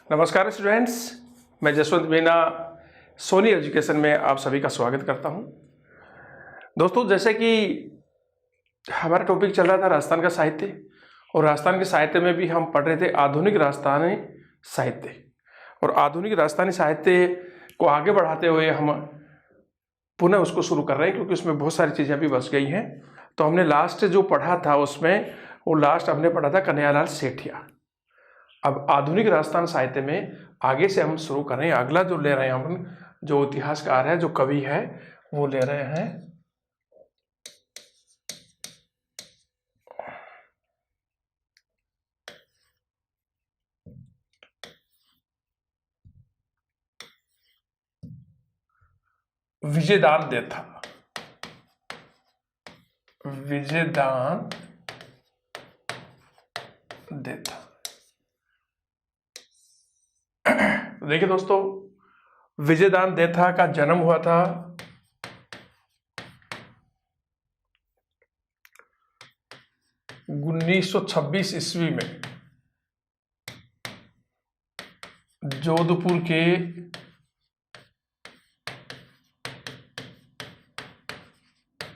नमस्कार स्टूडेंट्स, मैं जसवंत मीना सोनी एजुकेशन में आप सभी का स्वागत करता हूं। दोस्तों, जैसे कि हमारा टॉपिक चल रहा था राजस्थान का साहित्य, और राजस्थान के साहित्य में भी हम पढ़ रहे थे आधुनिक राजस्थानी साहित्य। और आधुनिक राजस्थानी साहित्य को आगे बढ़ाते हुए हम पुनः उसको शुरू कर रहे हैं, क्योंकि उसमें बहुत सारी चीज़ें भी बस गई हैं। तो हमने लास्ट जो पढ़ा था उसमें लास्ट हमने पढ़ा था कन्हैयालाल सेठिया। अब आधुनिक राजस्थान साहित्य में आगे से हम शुरू कर रहे हैं। अगला जो ले रहे हैं हम, जो इतिहासकार है, जो कवि है, वो ले रहे हैं विजयदान देथा। विजयदान देथा। देखिए दोस्तों, विजयदान देथा का जन्म हुआ था 1926 ईस्वी में जोधपुर के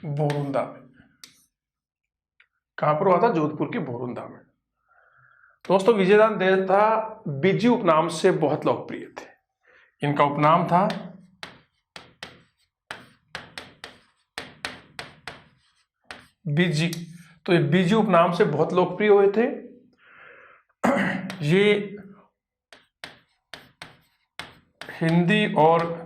बोरुंदा में। कहां पर हुआ था? जोधपुर के बोरुंदा में। दोस्तों, विजयदान देथा बिजी उपनाम से बहुत लोकप्रिय थे। इनका उपनाम था बिजी। तो ये बिजी उपनाम से बहुत लोकप्रिय हुए थे। ये हिंदी और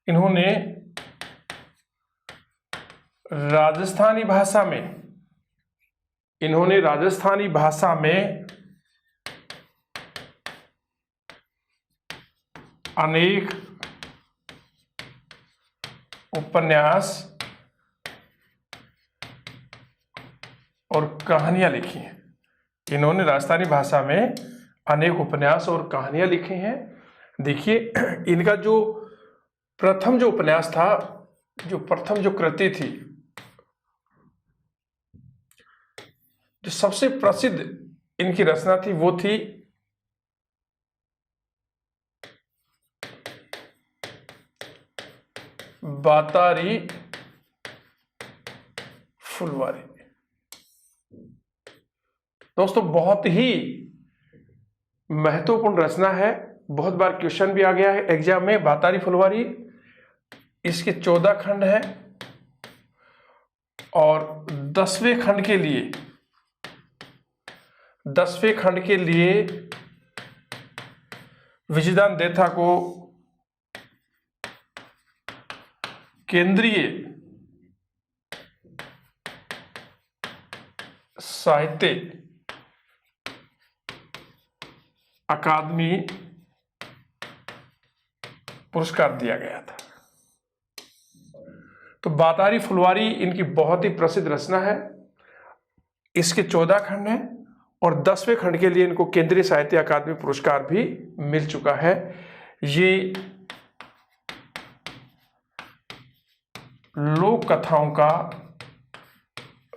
इन्होंने राजस्थानी भाषा में अनेक उपन्यास और कहानियां लिखी हैं। इन्होंने राजस्थानी भाषा में अनेक उपन्यास और कहानियां लिखी हैं। देखिए, इनका जो प्रथम जो उपन्यास था, जो प्रथम जो कृति थी, जो सबसे प्रसिद्ध इनकी रचना थी, वो थी बातारी फुलवारी। दोस्तों, बहुत ही महत्वपूर्ण रचना है, बहुत बार क्वेश्चन भी आ गया है एग्जाम में। बातारी फुलवारी, इसके 14 खंड हैं और 10वें खंड के लिए विजयदान देथा को केंद्रीय साहित्य अकादमी पुरस्कार दिया गया था। तो बातारी फुलवारी इनकी बहुत ही प्रसिद्ध रचना है। इसके 14 खंड हैं और 10वें खंड के लिए इनको केंद्रीय साहित्य अकादमी पुरस्कार भी मिल चुका है। ये लोक कथाओं का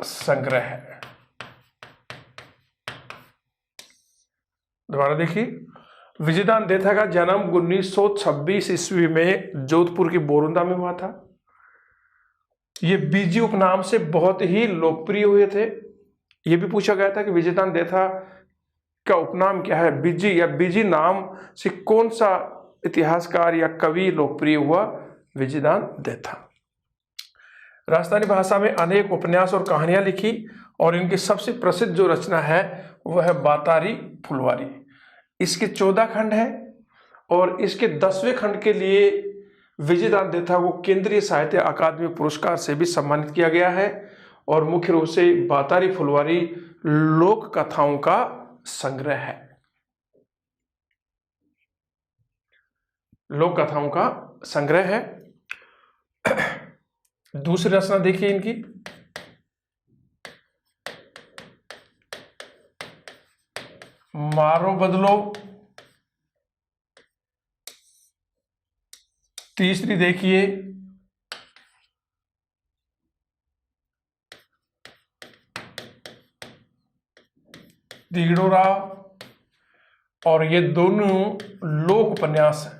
संग्रह है। दोबारा देखिए, विजयदान देथा का जन्म 1926 ईस्वी में जोधपुर के बोरुंदा में हुआ था। ये बिजी उपनाम से बहुत ही लोकप्रिय हुए थे। ये भी पूछा गया था कि विजयदान देथा का उपनाम क्या है। बिजी या बिजी नाम से कौन सा इतिहासकार या कवि लोकप्रिय हुआ? विजयदान देथा। राजस्थानी भाषा में अनेक उपन्यास और कहानियां लिखी, और इनकी सबसे प्रसिद्ध जो रचना है वह है बातारी फुलवारी। इसके 14 खंड हैं और इसके 10वें खंड के लिए विजयदान देथा को केंद्रीय साहित्य अकादमी पुरस्कार से भी सम्मानित किया गया है। और मुख्य रूप से बातारी फुलवारी लोक कथाओं का संग्रह है। लोक कथाओं का संग्रह है। दूसरी रचना देखिए इनकी, मारो बदलो। तीसरी देखिए तीड़ो राव, और ये दोनों लोक उपन्यास हैं।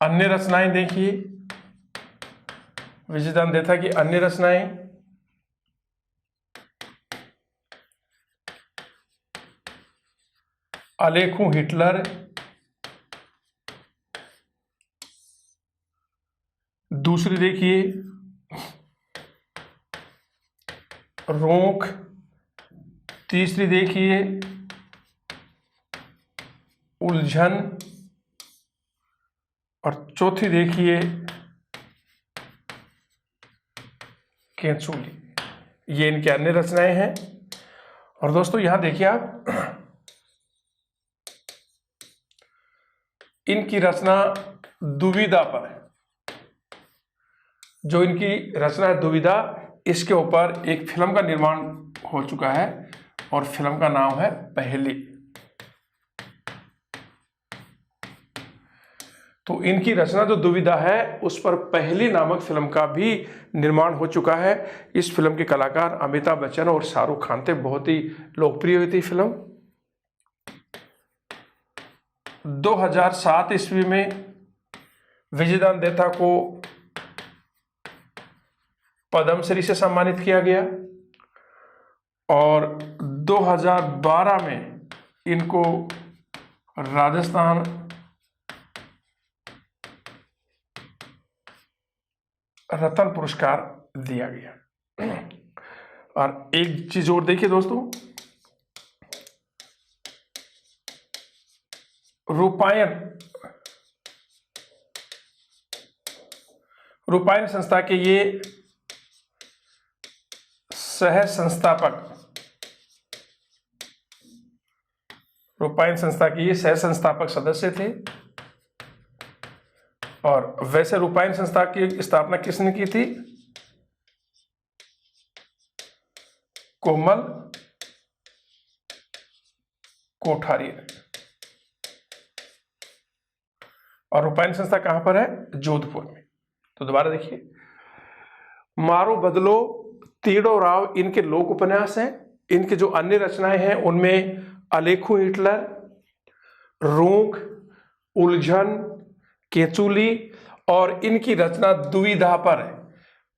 अन्य रचनाएं देखिए, विजयदान देथा की अन्य रचनाएं, आलेखों हिटलर, दूसरी देखिए रोंक, तीसरी देखिए उलझन, और चौथी देखिए केंचुली। ये इनके अन्य रचनाएं हैं। और दोस्तों यहां देखिए आप, इनकी रचना दुविधा पर है। जो इनकी रचना है दुविधा, इसके ऊपर एक फिल्म का निर्माण हो चुका है और फिल्म का नाम है पहेली। तो इनकी रचना जो दुविधा है उस पर पहेली नामक फिल्म का भी निर्माण हो चुका है। इस फिल्म के कलाकार अमिताभ बच्चन और शाहरुख खान थे। बहुत ही लोकप्रिय हुई थी फिल्म। 2007 ईस्वी में विजयदान देथा को पद्मश्री से सम्मानित किया गया और 2012 में इनको राजस्थान रत्न पुरस्कार दिया गया। और एक चीज और देखिए दोस्तों, रूपायन संस्था के ये सह संस्थापक, रूपायन संस्था के ये सह संस्थापक सदस्य थे। और वैसे रूपायन संस्था की स्थापना किसने की थी? कोमल कोठारी ने। और रूपायन संस्था कहां पर है? जोधपुर में। तो दोबारा देखिए, मारो बदलो, तीड़ो राव इनके लोक उपन्यास हैं। इनके जो अन्य रचनाएं हैं उनमें आलेखों हिटलर, रोंक, उलझन, केचुली, और इनकी रचना दुविधा पर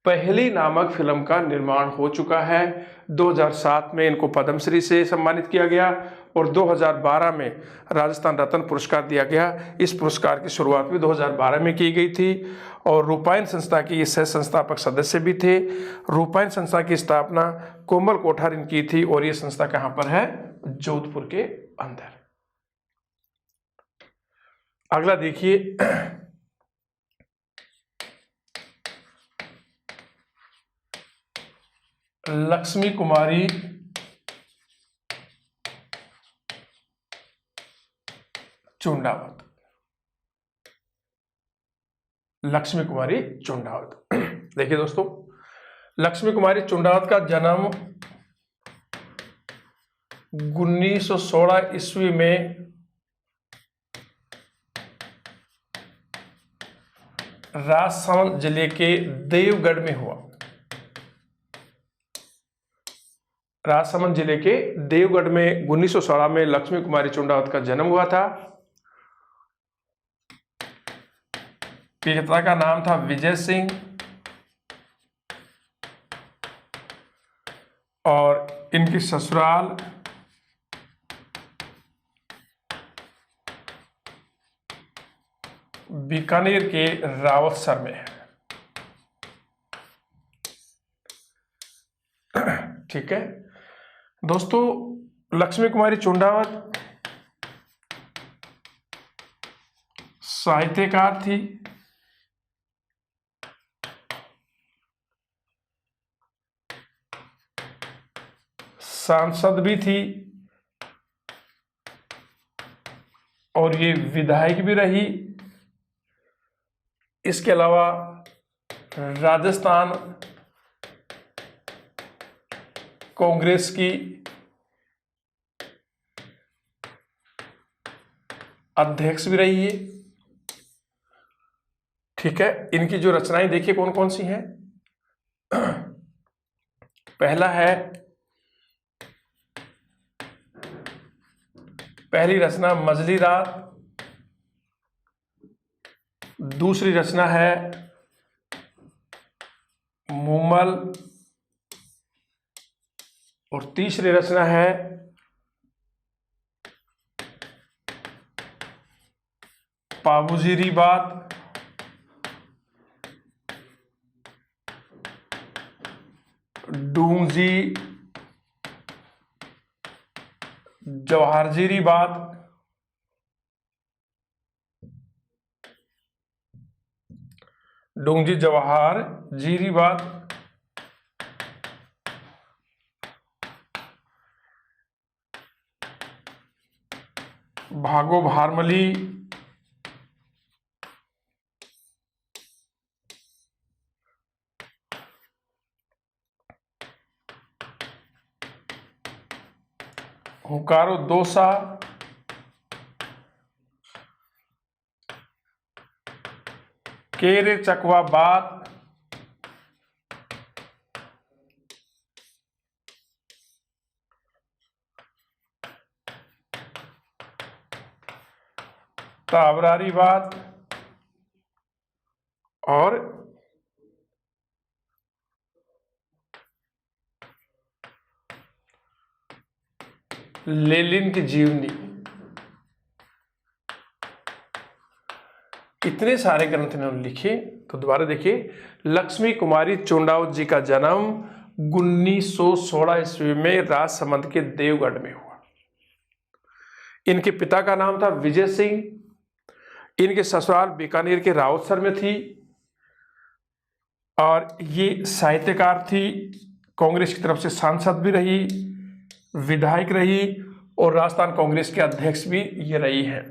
पहेली नामक फिल्म का निर्माण हो चुका है। 2007 में इनको पद्मश्री से सम्मानित किया गया और 2012 में राजस्थान रत्न पुरस्कार दिया गया। इस पुरस्कार की शुरुआत भी 2012 में की गई थी और रूपायन संस्था के ये सह संस्थापक सदस्य भी थे। रूपायन संस्था की स्थापना कोमल कोठारी ने की थी और ये संस्था कहां पर है? जोधपुर के अंदर। अगला देखिए, लक्ष्मी कुमारी चुंडावत। लक्ष्मी कुमारी चुंडावत। देखिए दोस्तों, लक्ष्मी कुमारी चुंडावत का जन्म 1916 ईस्वी में राजसमंद जिले के देवगढ़ में हुआ। राजसमंद जिले के देवगढ़ में 1916 में लक्ष्मी कुमारी चुंडावत का जन्म हुआ था। पिता का नाम था विजय सिंह और इनकी ससुराल बीकानेर के रावतसर में है। ठीक है दोस्तों, लक्ष्मी कुमारी चुंडावत साहित्यकार थी, सांसद भी थी और ये विधायक भी रही। इसके अलावा राजस्थान कांग्रेस की अध्यक्ष भी रही है। ठीक है, इनकी जो रचनाएं देखिए कौन कौन सी हैं। पहला है, पहली रचना मजली रात, दूसरी रचना है मुमल, और तीसरी रचना है पाबूजीरी बात, डूंगजी जवाहरजीरी बात, डूंगजी जवाहर जीरी बात, भागो भारमली, हुकारो दोसा, केरे चकवा बात, ताबरारी बात, और लेलिन की जीवनी। इतने सारे ग्रंथ इन्होंने लिखे। तो दोबारा देखिए, लक्ष्मी कुमारी चुंडावत जी का जन्म 1916 ईस्वी में राजसमंद के देवगढ़ में हुआ। इनके पिता का नाम था विजय सिंह, इनके ससुराल बीकानेर के रावतसर में थी, और ये साहित्यकार थी, कांग्रेस की तरफ से सांसद भी रही, विधायक रही, और राजस्थान कांग्रेस के अध्यक्ष भी ये रही हैं।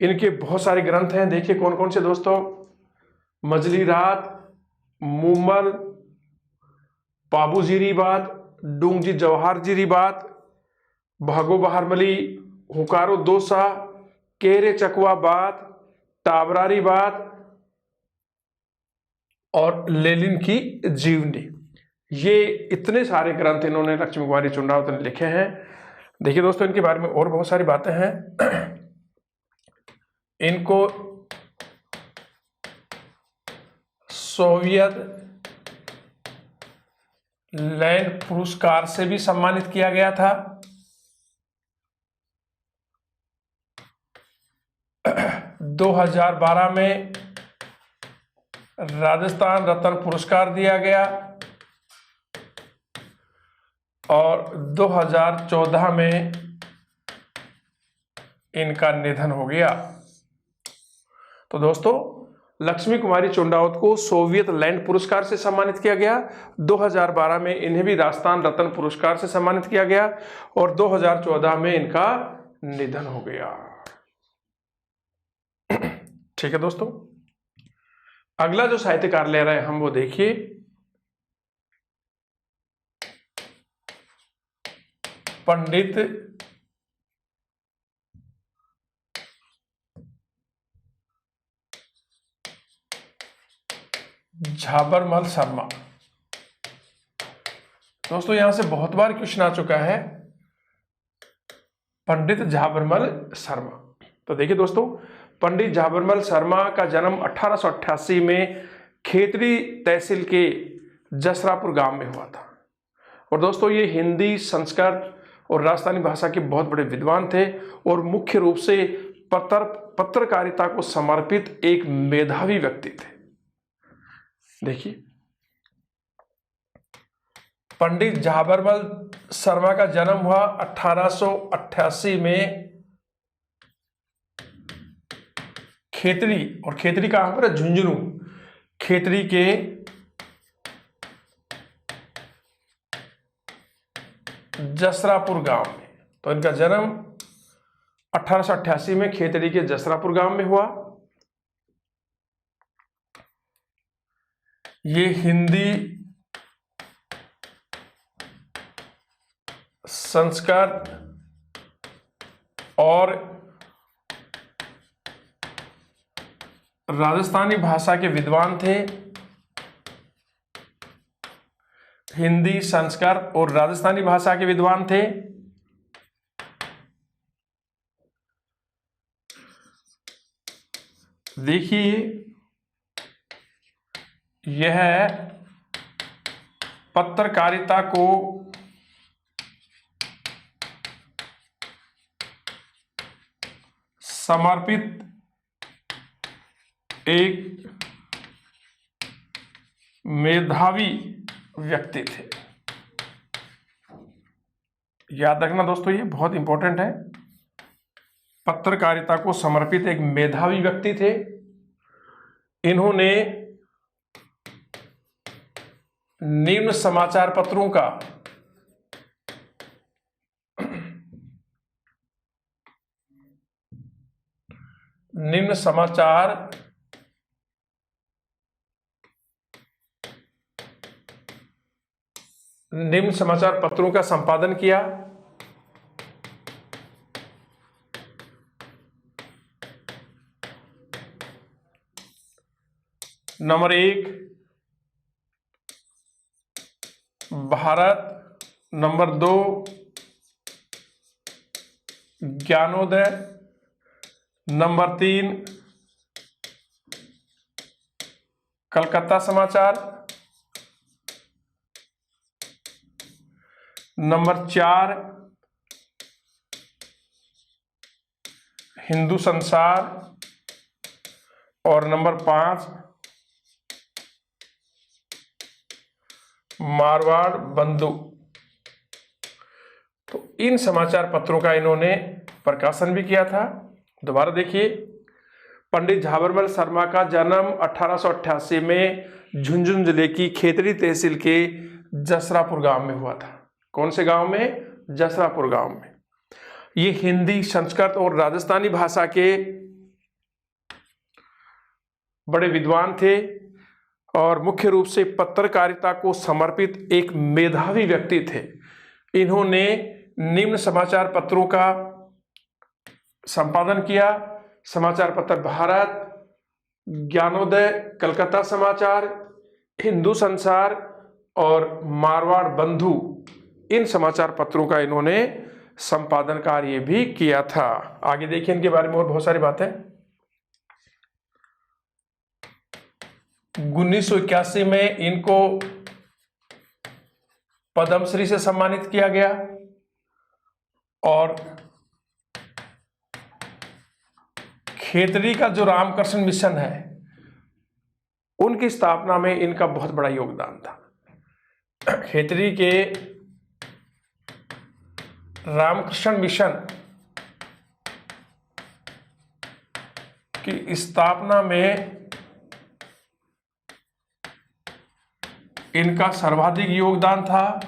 इनके बहुत सारे ग्रंथ हैं, देखिए कौन कौन से दोस्तों। मजली रात, मुमल, पाबूजीरी बात, डूंगजी जवाहरजीरी बात, भागो बहारमली, हुकारो दोसा, केरे चकवा बात, ताबरारी बात, और लेलिन की जीवनी। ये इतने सारे ग्रंथ इन्होंने लक्ष्मी कुमारी चुंडावत ने लिखे हैं। देखिए दोस्तों, इनके बारे में और बहुत सारी बातें हैं। इनको सोवियत लैंड पुरस्कार से भी सम्मानित किया गया था। 2012 में राजस्थान रत्न पुरस्कार दिया गया, और 2014 में इनका निधन हो गया। तो दोस्तों, लक्ष्मी कुमारी चुंडावत को सोवियत लैंड पुरस्कार से सम्मानित किया गया, 2012 में इन्हें भी राजस्थान रत्न पुरस्कार से सम्मानित किया गया, और 2014 में इनका निधन हो गया। ठीक है दोस्तों, अगला जो साहित्यकार ले रहे हैं हम, वो देखिए पंडित झाबरमल शर्मा। दोस्तों, यहां से बहुत बार क्वेश्चन आ चुका है, पंडित झाबरमल शर्मा। तो देखिए दोस्तों, पंडित झाबरमल शर्मा का जन्म 1888 में खेतड़ी तहसील के जसरापुर गांव में हुआ था। और दोस्तों, ये हिंदी, संस्कृत और राजस्थानी भाषा के बहुत बड़े विद्वान थे, और मुख्य रूप से पत्रकारिता को समर्पित एक मेधावी व्यक्ति थे। देखिए, पंडित झाबरमल शर्मा का जन्म हुआ 1888 में खेतड़ी, और खेतड़ी कहां पर है? झुंझुनू। खेतड़ी के जसरापुर गांव में। तो इनका जन्म 1888 में खेतड़ी के जसरापुर गांव में हुआ। ये हिंदी, संस्कृत और राजस्थानी भाषा के विद्वान थे। हिंदी, संस्कृत और राजस्थानी भाषा के विद्वान थे। देखिए, यह पत्रकारिता को समर्पित एक मेधावी व्यक्ति थे। याद रखना दोस्तों, ये बहुत इंपॉर्टेंट है। पत्रकारिता को समर्पित एक मेधावी व्यक्ति थे। इन्होंने निम्न समाचार पत्रों का निम्न समाचार पत्रों का संपादन किया। Number 1 Bharat, number 2 Gyanodaya, number 3 Calcutta Samachar, number 4 Hindu संसार और नंबर 5 मारवाड़ बंधु। तो इन समाचार पत्रों का इन्होंने प्रकाशन भी किया था। दोबारा देखिए, पंडित झाबरमल शर्मा का जन्म 1888 में झुंझुनू जिले की खेतड़ी तहसील के जसरापुर गांव में हुआ था। कौन से गांव में? जसरापुर गांव में। ये हिंदी, संस्कृत और राजस्थानी भाषा के बड़े विद्वान थे और मुख्य रूप से पत्रकारिता को समर्पित एक मेधावी व्यक्ति थे। इन्होंने निम्न समाचार पत्रों का संपादन किया: समाचार पत्र भारत, ज्ञानोदय, कलकत्ता समाचार, हिंदू संसार और मारवाड़ बंधु। इन समाचार पत्रों का इन्होंने संपादन कार्य भी किया था। आगे देखिए इनके बारे में और बहुत सारी बातें। 1981 में इनको पद्मश्री से सम्मानित किया गया और खेतड़ी का जो रामकृष्ण मिशन है उनकी स्थापना में इनका बहुत बड़ा योगदान था। खेतड़ी के रामकृष्ण मिशन की स्थापना में इनका सर्वाधिक योगदान था।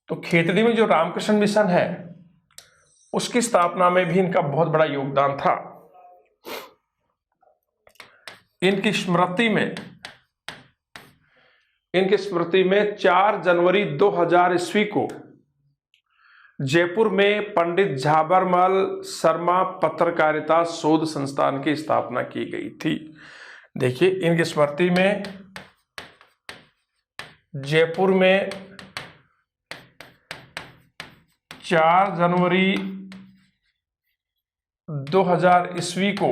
तो खेतड़ी में जो रामकृष्ण मिशन है उसकी स्थापना में भी इनका बहुत बड़ा योगदान था। इनकी स्मृति में 4 जनवरी 2000 ईस्वी को जयपुर में पंडित झाबरमल शर्मा पत्रकारिता शोध संस्थान की स्थापना की गई थी। देखिए, इनकी स्मृति में जयपुर में 4 जनवरी 2000 ईस्वी को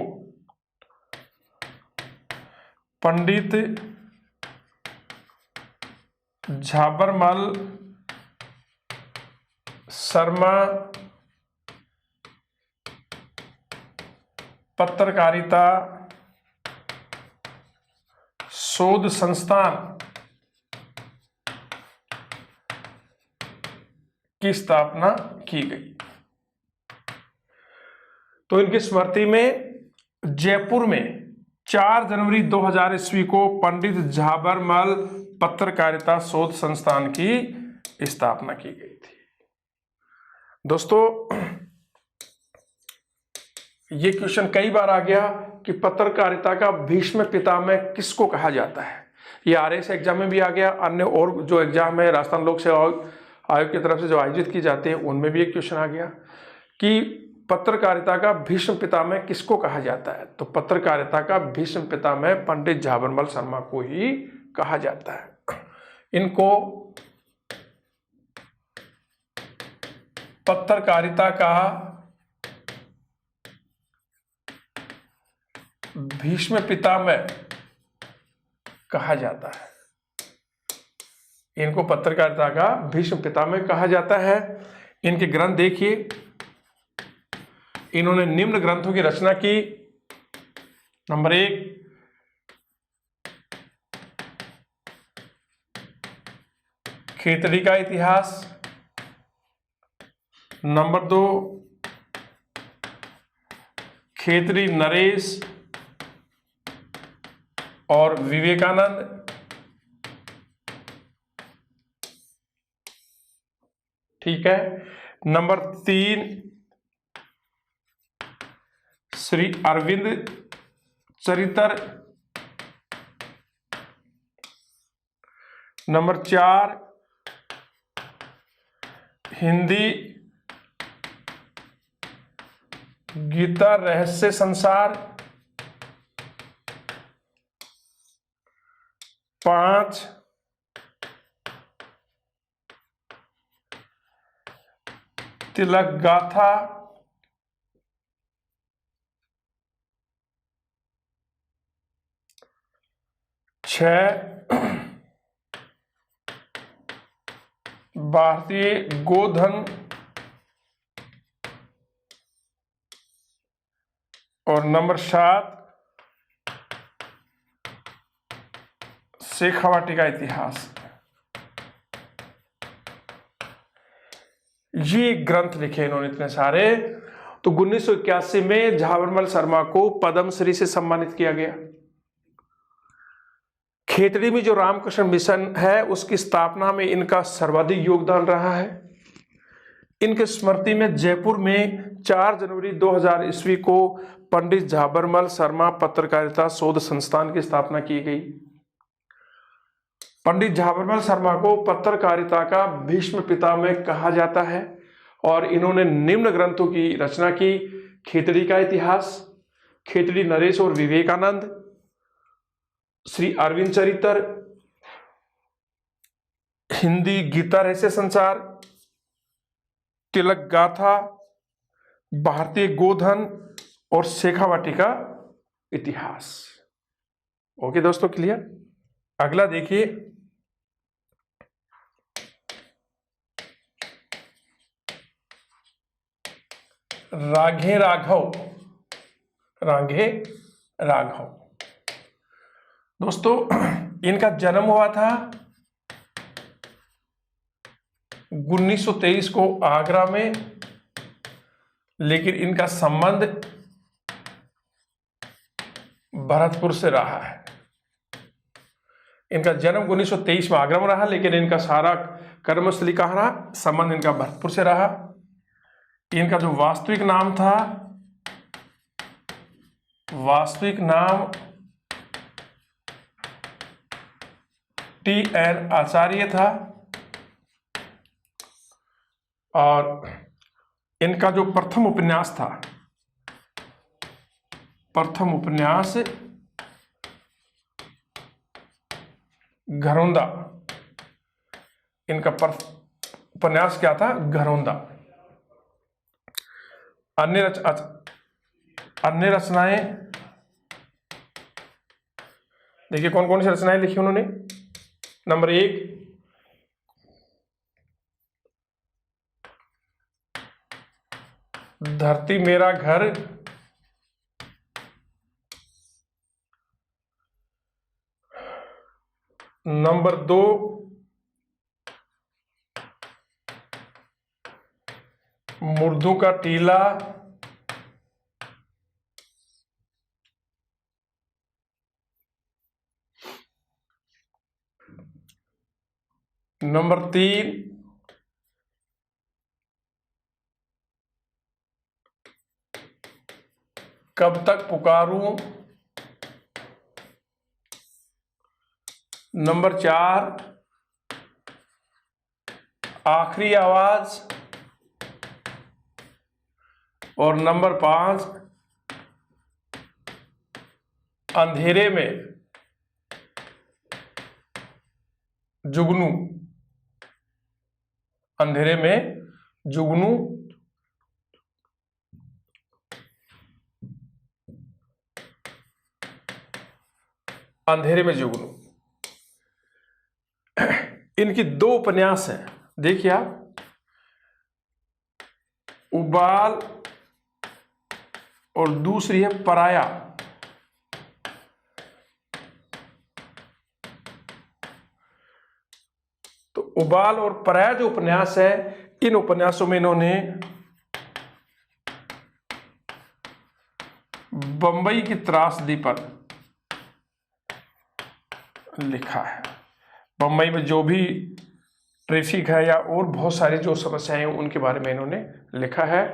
पंडित झाबरमल शर्मा पत्रकारिता शोध संस्थान की स्थापना की गई। तो इनकी स्मृति में जयपुर में 4 जनवरी 2000 ईस्वी को पंडित झाबरमल पत्रकारिता शोध संस्थान की स्थापना की गई थी। दोस्तों, ये क्वेश्चन कई बार आ गया कि पत्रकारिता का भीष्म पितामह किसको कहा जाता है। ये RS एग्जाम में भी आ गया, अन्य और जो एग्जाम है राजस्थान लोक सेवा आयोग की तरफ से जो आयोजित की जाते हैं उनमें भी एक क्वेश्चन आ गया कि पत्रकारिता का भीष्म पितामह किसको कहा जाता है? तो पत्रकारिता का भीष्म पितामह पंडित झाबरमल शर्मा को ही कहा जाता है। इनको पत्रकारिता का भीष्म पितामह कहा जाता है। इनको पत्रकारिता का भीष्म पितामह कहा जाता है। इनके ग्रंथ देखिए, इन्होंने निम्न ग्रंथों की रचना की। नंबर 1, खेतड़ी का इतिहास। नंबर 2, खेतड़ी नरेश और विवेकानंद। ठीक है। नंबर 3, श्री अरविंद चरित्र। नंबर 4, हिंदी गीता रहस्य संसार। 5, तिलक गाथा। 6, भारतीय गोधन। और नंबर 7, शेखावाटी का इतिहास। ये ग्रंथ लिखे इन्होंने इतने सारे। तो 1981 में झाबरमल शर्मा को पद्मश्री से सम्मानित किया गया। खेतड़ी में जो रामकृष्ण मिशन है उसकी स्थापना में इनका सर्वाधिक योगदान रहा है। इनके स्मृति में जयपुर में 4 जनवरी 2000 ईस्वी को पंडित झाबरमल शर्मा पत्रकारिता शोध संस्थान की स्थापना की गई। पंडित झाबरमल शर्मा को पत्रकारिता का भीष्म पितामह कहा जाता है और इन्होंने निम्न ग्रंथों की रचना की: खेतड़ी का इतिहास, खेतड़ी नरेश और विवेकानंद, श्री अरविंद चरित्र, हिंदी गीता रहस्य संसार, तिलक गाथा, भारतीय गोधन और शेखावाटी का इतिहास। ओके दोस्तों, क्लियर? अगला देखिए, राघे राघव। राघे राघव दोस्तों, इनका जन्म हुआ था 1923 को आगरा में, लेकिन इनका संबंध भरतपुर से रहा है। इनका जन्म 1923 में आगरा में रहा, लेकिन इनका सारा कर्मस्थली कहाँ रहा? संबंध इनका भरतपुर से रहा। इनका जो वास्तविक नाम था, वास्तविक नाम T.N. आचार्य था। और इनका जो प्रथम उपन्यास था, प्रथम उपन्यास घरौंदा। इनका उपन्यास क्या था? घरौंदा। अन्य रचनाएं देखिए, कौन कौन सी रचनाएं लिखी उन्होंने। नंबर 1, धरती मेरा घर। नंबर 2, मुर्दों का टीला। नंबर 3, कब तक पुकारूं। नंबर 4, आखिरी आवाज। और नंबर 5 अंधेरे में जुगनू। अंधेरे में जुगनू। अंधेरे में जुगनू। इनकी 2 उपन्यास हैं, देखिए आप, उबाल और दूसरी है पराया। तो उबाल और पराया जो उपन्यास है, इन उपन्यासों में इन्होंने बंबई की त्रासदी पर लिखा है। बंबई में जो भी ट्रैफिक है या और बहुत सारी जो समस्याएं हैं उनके बारे में इन्होंने लिखा है।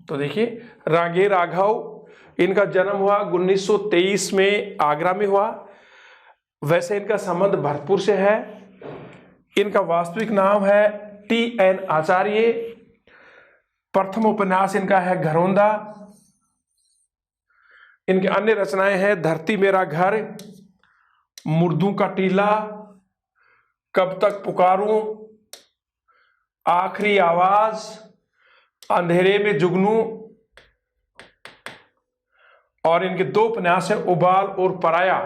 तो देखिए, रागे राघव, इनका जन्म हुआ 1923 में आगरा में हुआ। वैसे इनका संबंध भरतपुर से है। इनका वास्तविक नाम है TN आचार्य। प्रथम उपन्यास इनका है घरौंदा। इनके अन्य रचनाएं हैं धरती मेरा घर, मुर्दों का टीला, कब तक पुकारूं, आखिरी आवाज, अंधेरे में जुगनू, और इनके 2 उपन्यास हैं उबाल और पराया।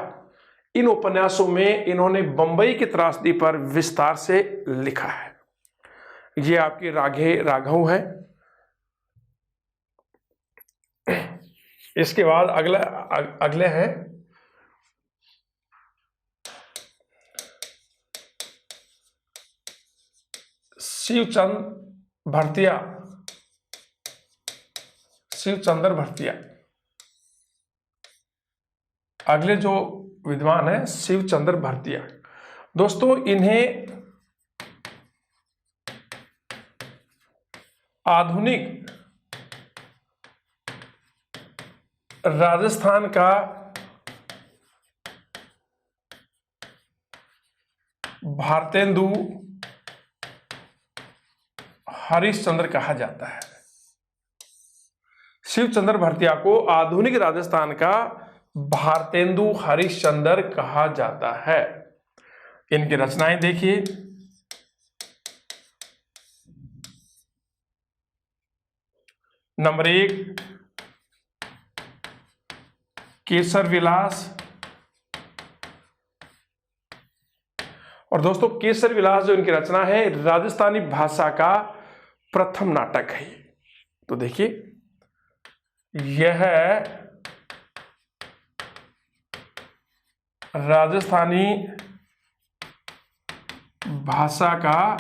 इन उपन्यासों में इन्होंने बंबई की त्रासदी पर विस्तार से लिखा है। ये आपके रागे राघव है। इसके बाद अगले हैं शिवचंद्र भरतिया। शिवचंद्र भरतिया अगले जो विद्वान है, शिवचंद्र भरतिया। दोस्तों, इन्हें आधुनिक राजस्थान का भारतेंदु हरिश्चंद्र कहा जाता है। शिवचंद्र भरतिया को आधुनिक राजस्थान का भारतेंदु हरिश्चंद्र कहा जाता है। इनकी रचनाएं देखिए, नंबर 1 केसर विलास। और दोस्तों, केसर विलास जो इनकी रचना है, राजस्थानी भाषा का प्रथम नाटक है। तो देखिए, यह राजस्थानी भाषा का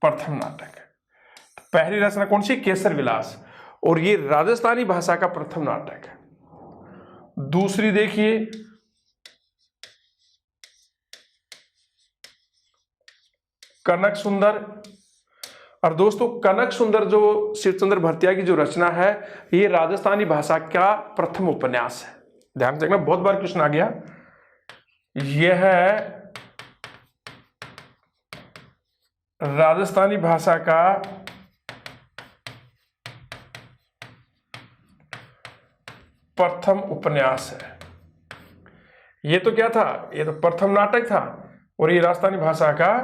प्रथम नाटक है। पहली रचना कौन सी? केसर विलास। और ये राजस्थानी भाषा का प्रथम नाटक है। दूसरी देखिए, कनक सुंदर। और दोस्तों, कनक सुंदर जो शिवचंद्र भरतिया की जो रचना है, ये राजस्थानी भाषा का प्रथम उपन्यास है। ध्यान से देखना, बहुत बार क्वेश्चन आ गया। यह राजस्थानी भाषा का प्रथम उपन्यास है। ये तो क्या था? ये तो प्रथम नाटक था, और ये राजस्थानी भाषा का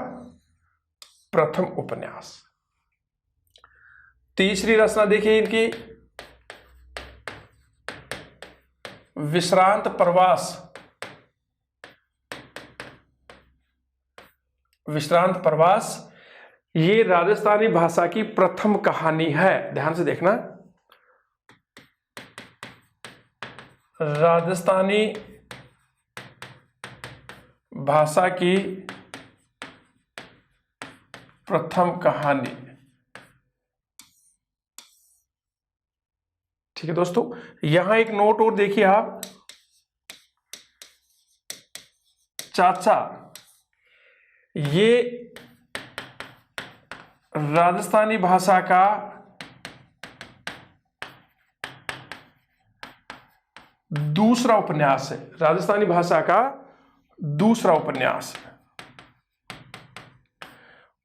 प्रथम उपन्यास। तीसरी रचना देखिए इनकी, विश्रांत प्रवास। विश्रांत प्रवास ये राजस्थानी भाषा की प्रथम कहानी है। ध्यान से देखना, राजस्थानी भाषा की प्रथम कहानी। ठीक है दोस्तों, यहां एक नोट और देखिए आप, चाचा, ये राजस्थानी भाषा का दूसरा उपन्यास है। राजस्थानी भाषा का दूसरा उपन्यास है।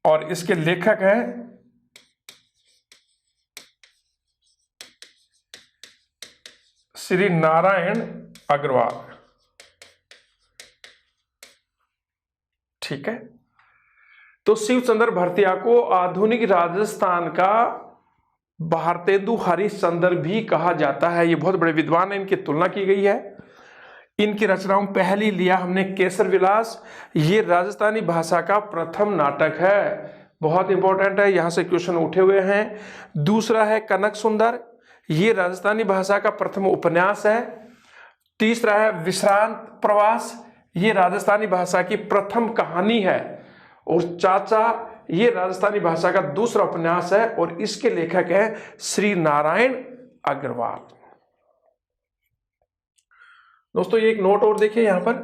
और इसके लेखक हैं श्री नारायण अग्रवाल। ठीक है, तो शिव चंद्र भरतिया को आधुनिक राजस्थान का भारतेंदु हरिश्चंद्र भी कहा जाता है। ये बहुत बड़े विद्वान हैं, इनकी तुलना की गई है। इनकी रचनाओं में पहली लिया हमने केसर विलास, ये राजस्थानी भाषा का प्रथम नाटक है, बहुत इंपॉर्टेंट है, यहां से क्वेश्चन उठे हुए हैं। दूसरा है कनक सुंदर, ये राजस्थानी भाषा का प्रथम उपन्यास है। तीसरा है विश्रांत प्रवास, ये राजस्थानी भाषा की प्रथम कहानी है। और चाचा, ये राजस्थानी भाषा का दूसरा उपन्यास है और इसके लेखक हैं श्री नारायण अग्रवाल। दोस्तों ये एक नोट और देखिए यहां पर,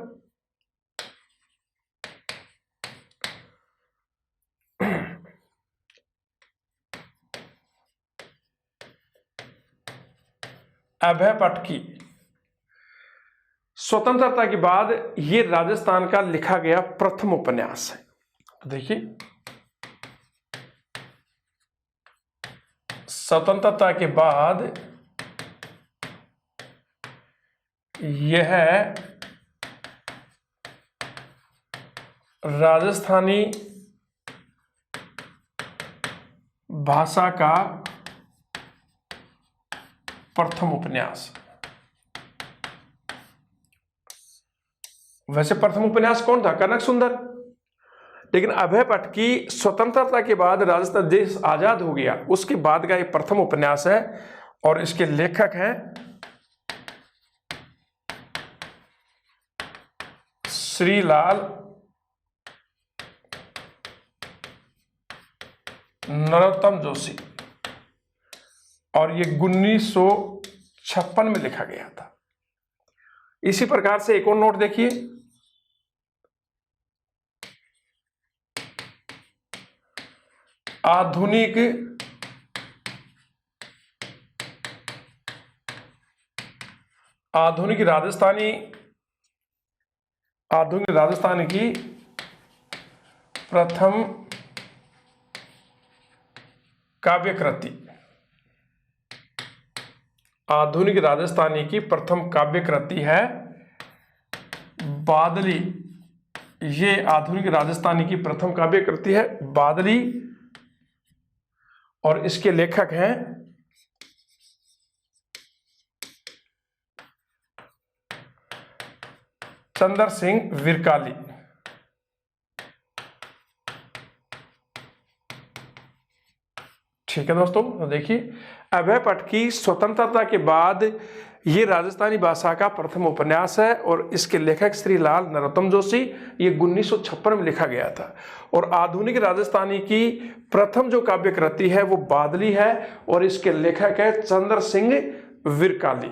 अभय पटकी, स्वतंत्रता के बाद ये राजस्थान का लिखा गया प्रथम उपन्यास है। तो देखिए, स्वतंत्रता के बाद यह राजस्थानी भाषा का प्रथम उपन्यास। वैसे प्रथम उपन्यास कौन था? कनक सुंदर, लेकिन अभय पटकी स्वतंत्रता के बाद राजस्थान देश आजाद हो गया उसके बाद का ये प्रथम उपन्यास है और इसके लेखक हैं श्रीलाल नरोत्तम जोशी और ये 1956 में लिखा गया था। इसी प्रकार से एक और नोट देखिए, आधुनिक राजस्थान की प्रथम काव्यकृति, आधुनिक राजस्थानी की प्रथम काव्यकृति है बादली। ये आधुनिक राजस्थानी की प्रथम काव्यकृति है बादली और इसके लेखक हैं चंद्र सिंह विरकाली। ठीक है दोस्तों, तो देखिए अभय पटकी स्वतंत्रता के बाद ये राजस्थानी भाषा का प्रथम उपन्यास है और इसके लेखक श्रीलाल नरोत्तम जोशी, ये 1956 में लिखा गया था। और आधुनिक राजस्थानी की प्रथम जो काव्यकृति है वो बादली है और इसके लेखक है चंद्र सिंह विरकाली।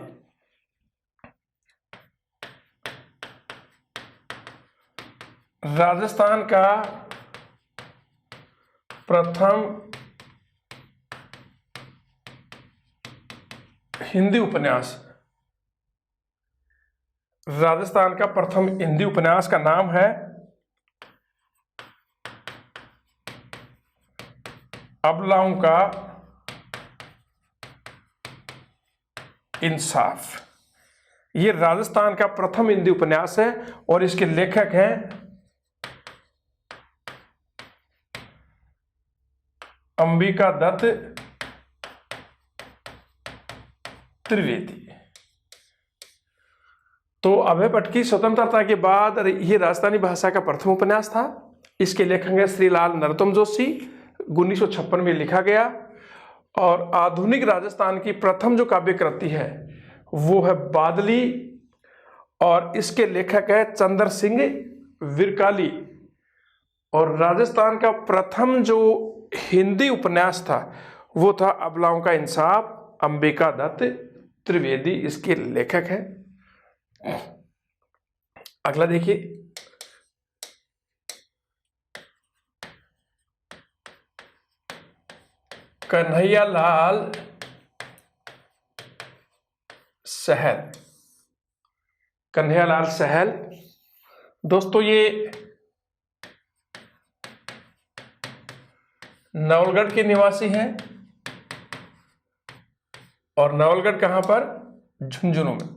राजस्थान का प्रथम हिंदी उपन्यास, राजस्थान का प्रथम हिंदी उपन्यास का नाम है अबलाओं का इंसाफ। ये राजस्थान का प्रथम हिंदी उपन्यास है और इसके लेखक हैं अंबिका दत्त त्रिवेदी। तो अभय पटकी स्वतंत्रता के बाद ये राजस्थानी भाषा का प्रथम उपन्यास था। इसके लेखक हैं श्रीलाल नरोत्तम जोशी, 1956 में लिखा गया। और आधुनिक राजस्थान की प्रथम जो काव्यकृति है वो है बादली और इसके लेखक है चंद्र सिंह विरकाली। और राजस्थान का प्रथम जो हिंदी उपन्यास था वो था अबलाओं का इंसाफ, अंबिका दत्त त्रिवेदी इसके लेखक हैं। अगला देखिए, कन्हैयालाल सहल। कन्हैयालाल सहल दोस्तों ये नवलगढ़ के निवासी हैं और नवलगढ़ कहां पर? झुंझुनू में।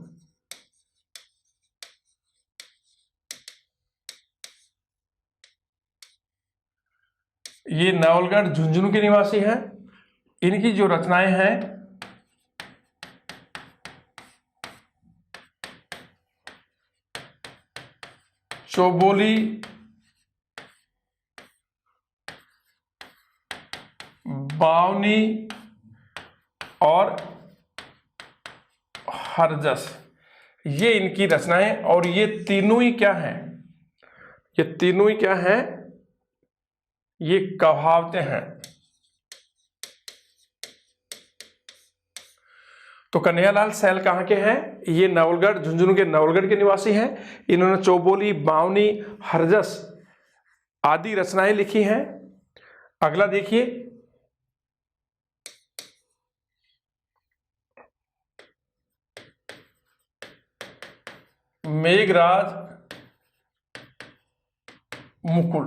ये नवलगढ़ झुंझुनू के निवासी हैं। इनकी जो रचनाएं हैं चौबोली, बावनी और हरजस, ये इनकी रचनाएं। और ये तीनों ही क्या हैं? ये तीनों ही क्या हैं? ये कहावतें हैं। तो कन्हैयालाल सैल कहाँ के हैं? ये नवलगढ़, झुंझुनू के नवलगढ़ के निवासी हैं। इन्होंने चौबोली, बावनी, हरजस आदि रचनाएं लिखी हैं। अगला देखिए, मेघराज मुकुल।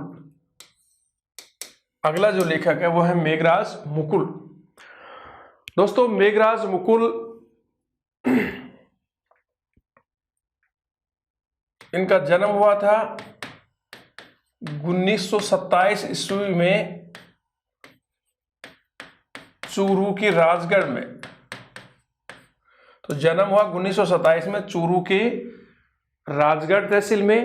अगला जो लेखक है वो है मेघराज मुकुल। दोस्तों, मेघराज मुकुल इनका जन्म हुआ था 1927 ईस्वी में चूरू की राजगढ़ में। तो जन्म हुआ 1927 में चूरू के राजगढ़ तहसील में।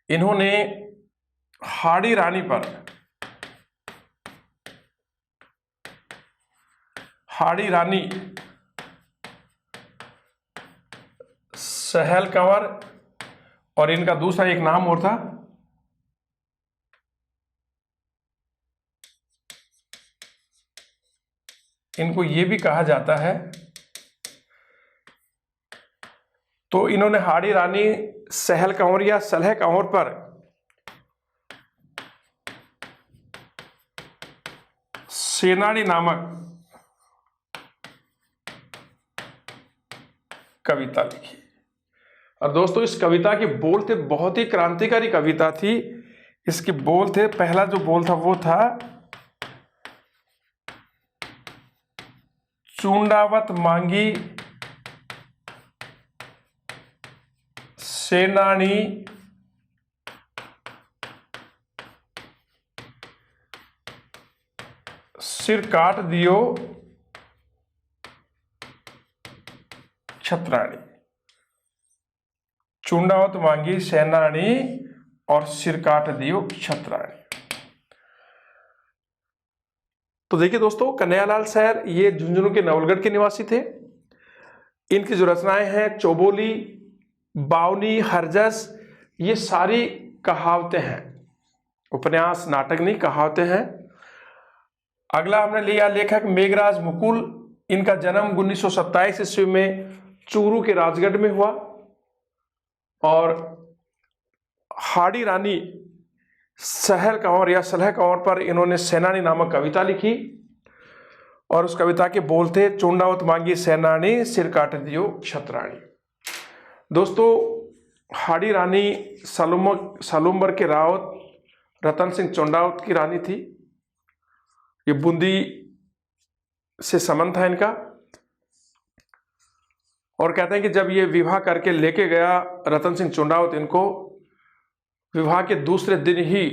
इन्होंने हाड़ी रानी पर, हाड़ी रानी, सहल कंवर और इनका दूसरा एक नाम और था, इनको ये भी कहा जाता है। तो इन्होंने हाड़ी रानी, सहल कंवर या सलह कंवर पर सेनानी नामक कविता लिखी। और दोस्तों, इस कविता के बोल थे, बहुत ही क्रांतिकारी कविता थी। इसके बोल थे, पहला जो बोल था वो था, चूंडावत मांगी सेनानी सिर काट दियो छत्राणी। चूंडावत मांगी सेनानी और सिर काट दियो छत्राणी। तो देखिए दोस्तों, कन्हैयालाल सैर ये झुंझुनू के नवलगढ़ के निवासी थे। इनकी जो रचनाएं हैं चौबोली, बावनी, हरजस, ये सारी कहावतें हैं, उपन्यास नाटक नहीं, कहावतें हैं। अगला हमने लिया लेखक मेघराज मुकुल। इनका जन्म 1927 ईस्वी में चूरू के राजगढ़ में हुआ और हाड़ी रानी, सहल कंवर या सलह कंवर पर इन्होंने सेनानी नामक कविता लिखी। और उस कविता के बोल थे, चूंडावत मांगी सेनानी सिर काट दियो छत्राणी। दोस्तों, हाड़ी रानी सालुम्बर के रावत रतन सिंह चौंडावत की रानी थी। ये बूंदी से संबंध था इनका। और कहते हैं कि जब ये विवाह करके लेके गया रतन सिंह चौंडावत इनको, विवाह के दूसरे दिन ही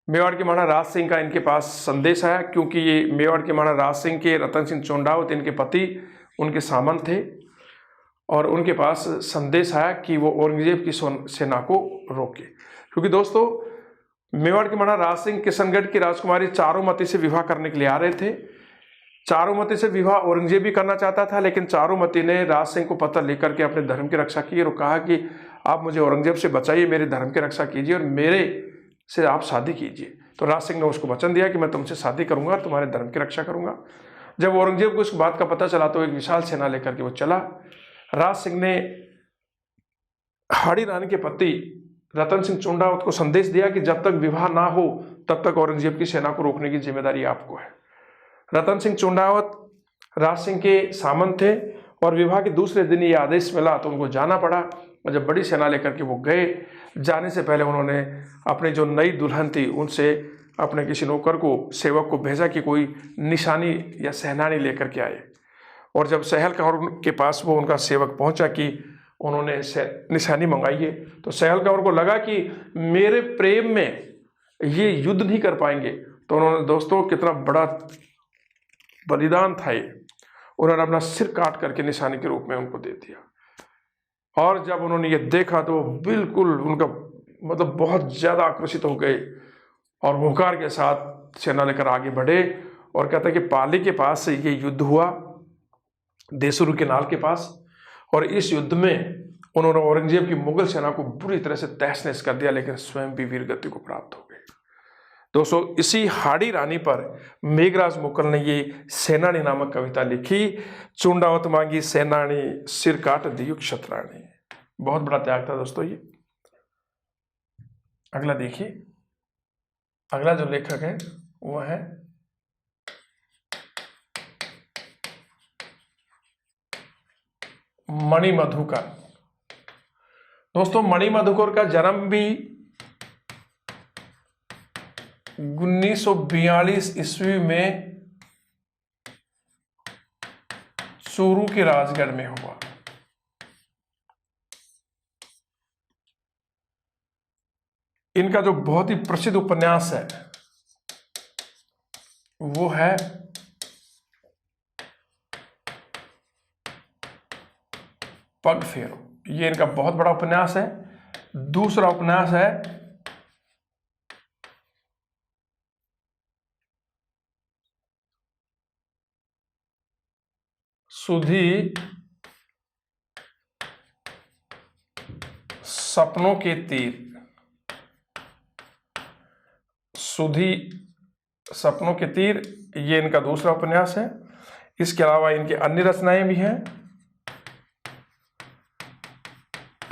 मेवाड़ के महाराणा राज सिंह का इनके पास संदेश आया, क्योंकि ये मेवाड़ के महाराणा राज सिंह के रतन सिंह चौंडावत इनके पति, उनके सामंत थे। और उनके पास संदेश आया कि वो औरंगजेब की सेना को रोके। क्योंकि दोस्तों, मेवाड़ के महाराणा राज सिंह किशनगढ़ की राजकुमारी चारुमती से विवाह करने के लिए आ रहे थे। चारुमती से विवाह औरंगजेब भी करना चाहता था, लेकिन चारुमती ने राज सिंह को पत्र लेकर के अपने धर्म की रक्षा की और कहा कि आप मुझे औरंगजेब से बचाइए, मेरे धर्म की रक्षा कीजिए और मेरे से आप शादी कीजिए। तो राज सिंह ने उसको वचन दिया कि मैं तुमसे शादी करूंगा, तुम्हारे धर्म की रक्षा करूंगा। जब औरंगजेब को इस बात का पता चला तो एक विशाल सेना लेकर के वो चला। राज सिंह ने हाड़ी रानी के पति रतन सिंह चौंडावत को संदेश दिया कि जब तक विवाह ना हो तब तक औरंगजेब की सेना को रोकने की जिम्मेदारी आपको है। रतन सिंह चौंडावत राज सिंह के सामंत थे और विवाह के दूसरे दिन ये आदेश मिला तो उनको जाना पड़ा। जब बड़ी सेना लेकर के वो गए, जाने से पहले उन्होंने अपनी जो नई दुल्हन थी उनसे अपने किसी नौकर को, सेवक को भेजा कि कोई निशानी या सेनानी लेकर के आए। और जब सहल कंवर के पास वो उनका सेवक पहुंचा कि उन्होंने निशानी मंगाई है, तो सहल कंवर को लगा कि मेरे प्रेम में ये युद्ध नहीं कर पाएंगे। तो उन्होंने, दोस्तों कितना बड़ा बलिदान था ये, उन्होंने अपना सिर काट करके निशानी के रूप में उनको दे दिया। और जब उन्होंने ये देखा तो बिल्कुल उनका मतलब बहुत ज़्यादा आकर्षित हो गए और हुंकार के साथ सेना लेकर आगे बढ़े। और कहता है कि पाली के पास से ये युद्ध हुआ, देसुरु केनाल के पास, और इस युद्ध में उन्होंने औरंगजेब की मुगल सेना को बुरी तरह से तहस नहस कर दिया, लेकिन स्वयं भी वीर गति को प्राप्त हो गए। दोस्तों इसी हाड़ी रानी पर मेघराज मुकुल ने ये सेनानी नामक कविता लिखी। चुंडावत मांगी सेनानी, सिर काट दियो क्षत्राणी। बहुत बड़ा त्याग था दोस्तों ये। अगला देखिए, अगला जो लेखक है वो है मणिमधुकर। दोस्तों मणिमधुकर का जन्म भी 1942 ईस्वी में चूरू के राजगढ़ में हुआ। इनका जो बहुत ही प्रसिद्ध उपन्यास है वो है पग फेरो। ये इनका बहुत बड़ा उपन्यास है। दूसरा उपन्यास है सुधी सपनों के तीर। सुधी सपनों के तीर ये इनका दूसरा उपन्यास है। इसके अलावा इनकी अन्य रचनाएं भी हैं।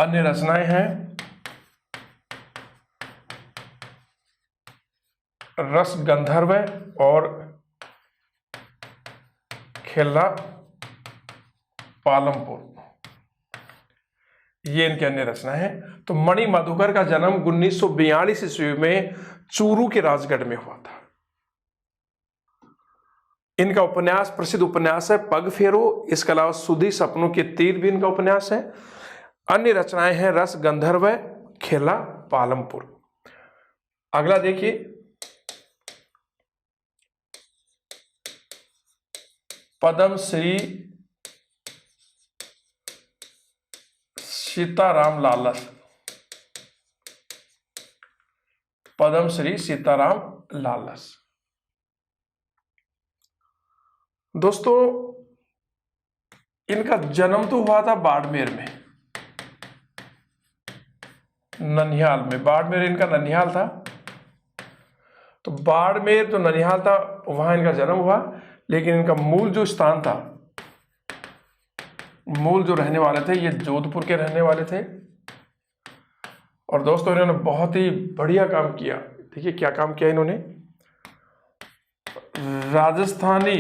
अन्य रचनाएं हैं रस गंधर्व और खेला पालमपुर, ये इनकी अन्य रचना है। तो मणिमधुकर का जन्म 1942 ईस्वी में चूरू के राजगढ़ में हुआ था। इनका उपन्यास, प्रसिद्ध उपन्यास है पग फेरो। इसके अलावा सुधी सपनों के तीर भी इनका उपन्यास है। अन्य रचनाएं हैं रस गंधर्व, खेला पालमपुर। अगला देखिए, पद्मश्री सीताराम लालस। पद्मश्री सीताराम लालस। दोस्तों इनका जन्म तो हुआ था बाड़मेर में, ननिहाल में। बाड़मेर इनका ननिहाल था। तो बाड़मेर तो ननिहाल था, वहां इनका जन्म हुआ। लेकिन इनका मूल जो स्थान था, मूल जो रहने वाले थे, ये जोधपुर के रहने वाले थे। और दोस्तों इन्होंने बहुत ही बढ़िया काम किया। देखिए क्या काम किया इन्होंने। राजस्थानी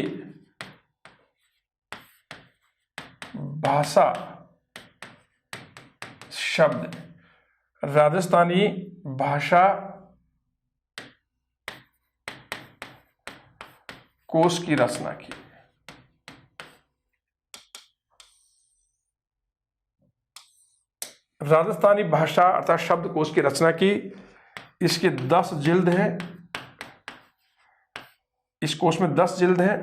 भाषा शब्द, राजस्थानी भाषा कोश की रचना की। राजस्थानी भाषा अर्थात शब्दकोश की रचना की। इसके 10 जिल्द हैं। इस कोश में 10 जिल्द हैं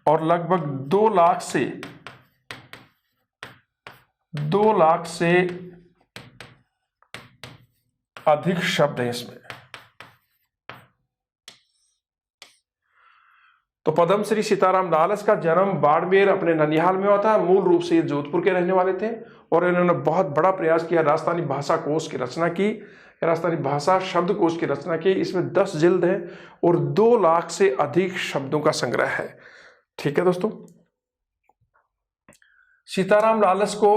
और लगभग 2 लाख से अधिक शब्द हैं इसमें। तो पद्मश्री सीताराम लालस का जन्म बाड़मेर अपने ननिहाल में हुआ था। मूल रूप से ये जोधपुर के रहने वाले थे और इन्होंने बहुत बड़ा प्रयास किया। राजस्थानी भाषा कोश की रचना की, राजस्थानी भाषा शब्दकोश की रचना की। इसमें 10 जिल्द है और 2 लाख से अधिक शब्दों का संग्रह है। ठीक है दोस्तों, सीताराम लालस को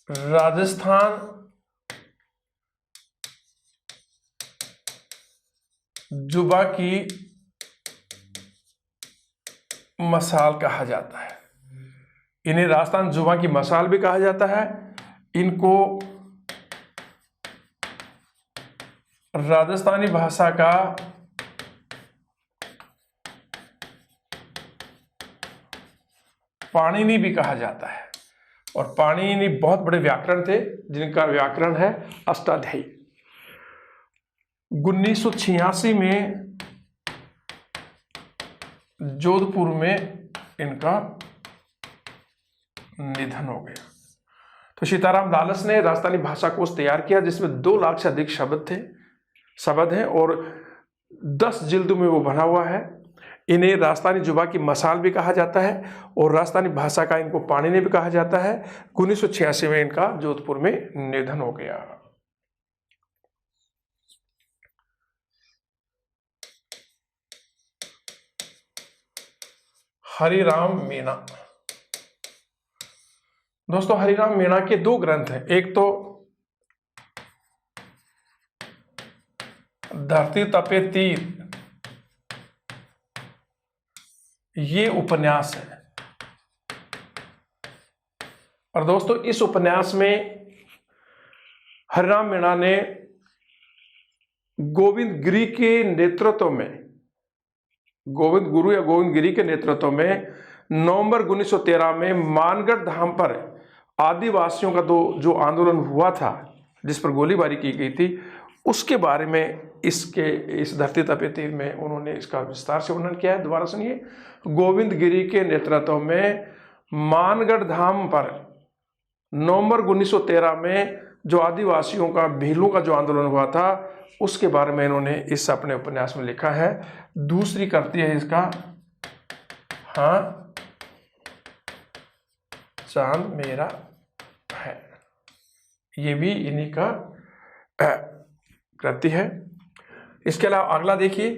राजस्थान जुबा की मसाल कहा जाता है। इन्हें राजस्थान जुबा की मसाल भी कहा जाता है। इनको राजस्थानी भाषा का पाणिनि भी कहा जाता है। और पाणिनि बहुत बड़े व्याकरण थे जिनका व्याकरण है अष्टाध्यायी। 1986 में जोधपुर में इनका निधन हो गया। तो सीताराम दालस ने राजस्थानी भाषा कोश तैयार किया जिसमें 2 लाख से अधिक शब्द हैं और 10 जिल्दों में वो बना हुआ है। इन्हें राजस्थानी जुबा की मसाल भी कहा जाता है और राजस्थानी भाषा का इनको पाणिनि भी कहा जाता है। 1986 में इनका जोधपुर में निधन हो गया। हरिराम मीणा। दोस्तों हरिराम मीणा के 2 ग्रंथ हैं। एक तो धरती तपे तीर, ये उपन्यास है। और दोस्तों इस उपन्यास में हरिराम मीणा ने गोविंद गिरी के नेतृत्व में, गोविंद गुरु या गोविंद गिरी के नेतृत्व में नवंबर 1913 में मानगढ़ धाम पर आदिवासियों का जो आंदोलन हुआ था जिस पर गोलीबारी की गई थी उसके बारे में इस धरती तपे तीर में उन्होंने इसका विस्तार से वर्णन किया है। दोबारा सुनिए। गोविंद गिरी के नेतृत्व में मानगढ़ धाम पर नवंबर 1913 में जो आदिवासियों का भीलों का जो आंदोलन हुआ था उसके बारे में इन्होंने इस अपने उपन्यास में लिखा है। दूसरी करती है इसका हाँ चांद मेरा है, ये भी इन्हीं का कृति है। इसके अलावा अगला देखिए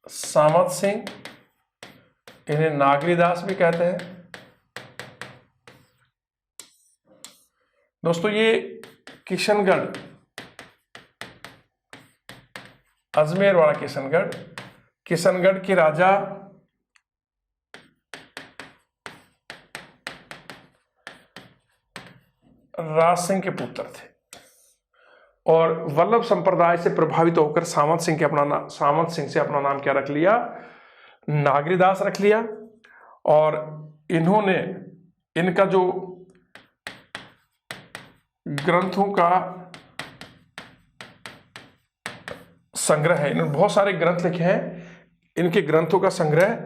सामत सिंह, इन्हें नागरीदास भी कहते हैं। दोस्तों ये किशनगढ़, अजमेर वाला किशनगढ़ के राजा राज सिंह के पुत्र थे और वल्लभ संप्रदाय से प्रभावित होकर सामंत सिंह से अपना नाम क्या रख लिया, नागरीदास रख लिया। और इन्होंने इनका जो ग्रंथों का संग्रह है, इन्होंने बहुत सारे ग्रंथ लिखे हैं, इनके ग्रंथों का संग्रह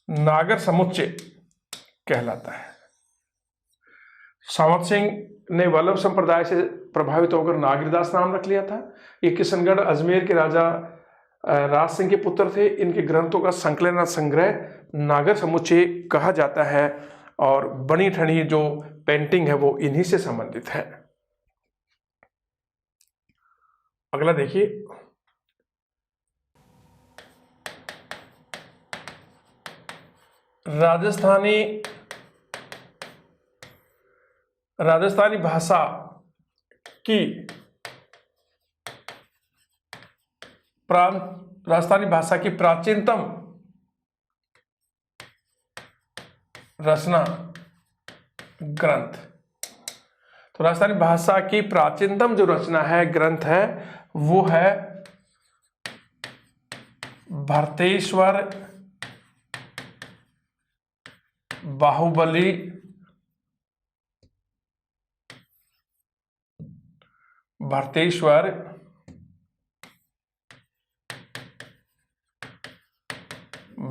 नागर समुच्चय कहलाता है। सामंत सिंह ने वल्लभ संप्रदाय से प्रभावित होकर नागरीदास नाम रख लिया था। ये किशनगढ़ अजमेर के राजा राज सिंह के पुत्र थे। इनके ग्रंथों का संकलन संग्रह नागर समुच्चय कहा जाता है और बनी ठनी जो पेंटिंग है वो इन्हीं से संबंधित है। अगला देखिए राजस्थानी भाषा की प्राचीनतम रचना ग्रंथ। तो राजस्थानी भाषा की प्राचीनतम जो रचना है, ग्रंथ है, वो है भरतेश्वर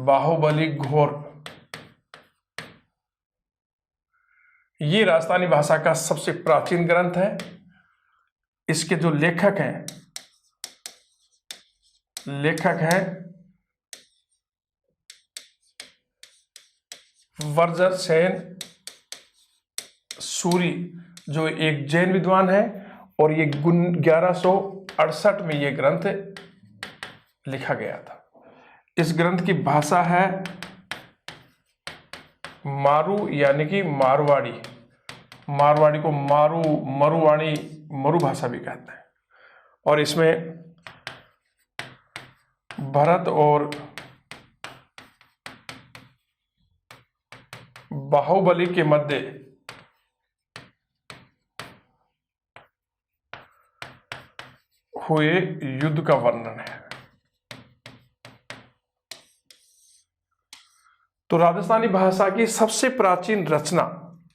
बाहुबली घोर। ये राजस्थानी भाषा का सबसे प्राचीन ग्रंथ है। इसके जो लेखक हैं वर्जर सेन सूरी, जो एक जैन विद्वान है, और ये 1168 में ये ग्रंथ लिखा गया था। इस ग्रंथ की भाषा है मारू यानी कि मारवाड़ी। मारवाड़ी को मरुवाणी, मरु भाषा भी कहते हैं। और इसमें भरत और बाहुबली के मध्य हुए युद्ध का वर्णन है। तो राजस्थानी भाषा की सबसे प्राचीन रचना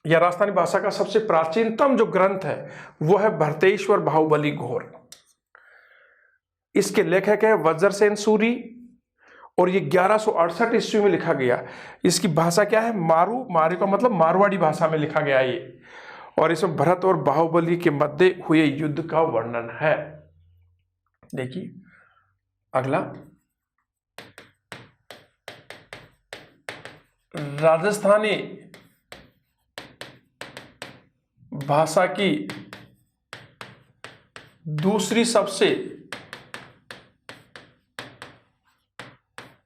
या राजस्थानी भाषा का सबसे प्राचीनतम जो ग्रंथ है वो है भरतेश्वर बाहुबली घोर। इसके लेखक है वज्रसेन सूरी और ये 1168 ईस्वी में लिखा गया। इसकी भाषा क्या है? मारू। मारू का मतलब मारवाड़ी भाषा में लिखा गया ये। और इसमें भरत और बाहुबली के मध्य हुए युद्ध का वर्णन है। देखिए अगला, राजस्थानी भाषा की दूसरी सबसे